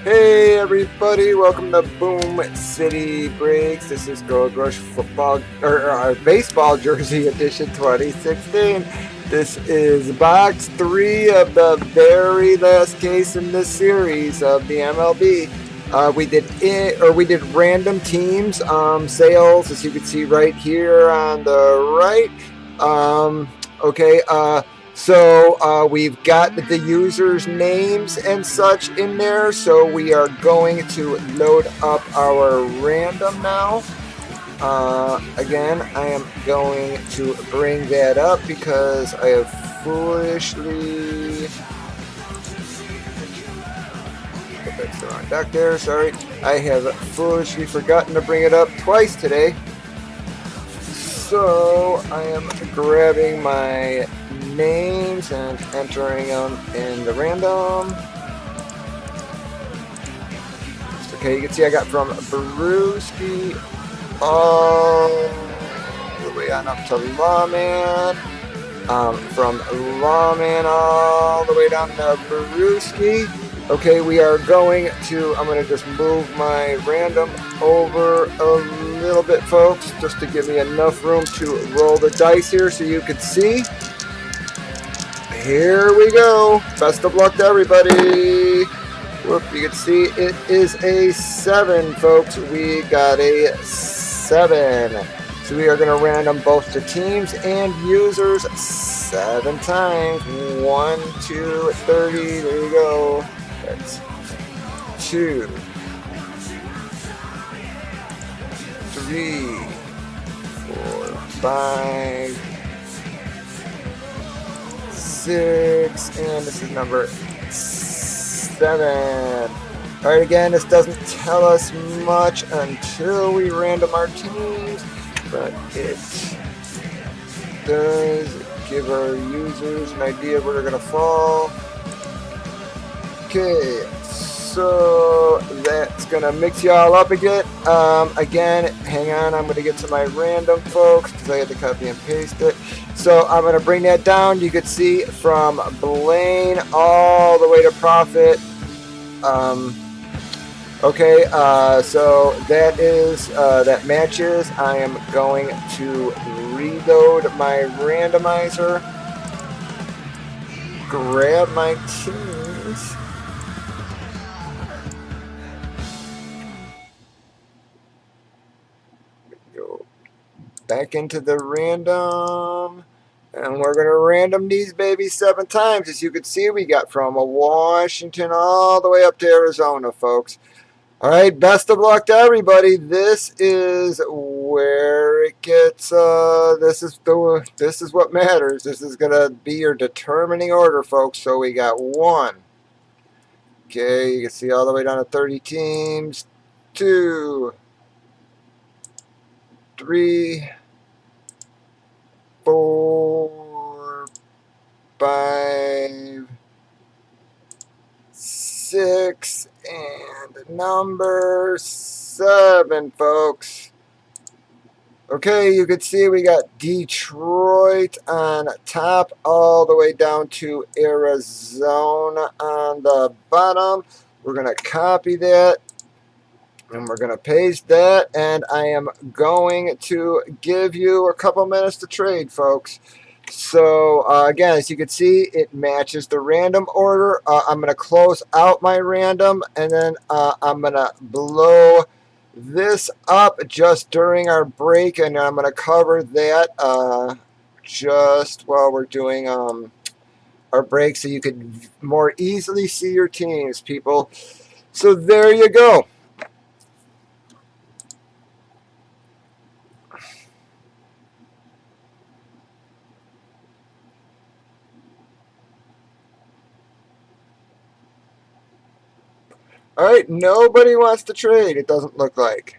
Hey everybody, welcome to Boom City Breaks. This is Gold Rush football or baseball jersey edition 2016. This is box 3 of the very last case in this series of the MLB. We did random teams sales, as you can see right here on the right. Okay. So we've got the users' names and such in there. So we are going to load up our random now. Again, I am going to bring that up because I have foolishly... That's the wrong deck there, sorry. I have foolishly forgotten to bring it up twice today. So I am grabbing my names and entering them in the random. Okay, you can see I got from Brewski all the way on up to Lawman. From Lawman all the way down to Brewski. Okay, we are going to, I'm going to just move my random over a little bit, folks, just to give me enough room to roll the dice here so you can see. Here we go. Best of luck to everybody. Whoop, you can see it is a 7, folks. We got a 7. So we are going to random both the teams and users 7 times. 1, 2, 30. There you go. That's 2, 3, 4, 5, 6, and this is number 7. Alright, again, this doesn't tell us much until we random our teams, but it does give our users an idea where they're going to fall. Okay, so that's going to mix you all up again. Again, hang on, I'm going to get to my random, folks, because I had to copy and paste it. So I'm going to bring that down. You can see from Blaine all the way to Profit. Okay, so that is, that matches. I am going to reload my randomizer. Grab my teams. Back into the random, and we're going to random these babies 7 times. As you can see, we got from Washington all the way up to Arizona, folks. All right, best of luck to everybody. This is where it gets, this is what matters. This is going to be your determining order, folks. So we got 1. Okay, you can see all the way down to 30 teams. 2, 3, 4, 5, 6, and number 7, folks. Okay, you can see we got Detroit on top all the way down to Arizona on the bottom. We're going to copy that. And we're going to paste that, and I am going to give you a couple minutes to trade, folks. So, again, as you can see, it matches the random order. I'm going to close out my random, and then I'm going to blow this up just during our break, and I'm going to cover that just while we're doing our break so you can more easily see your teams, people. So there you go. All right, nobody wants to trade, it doesn't look like.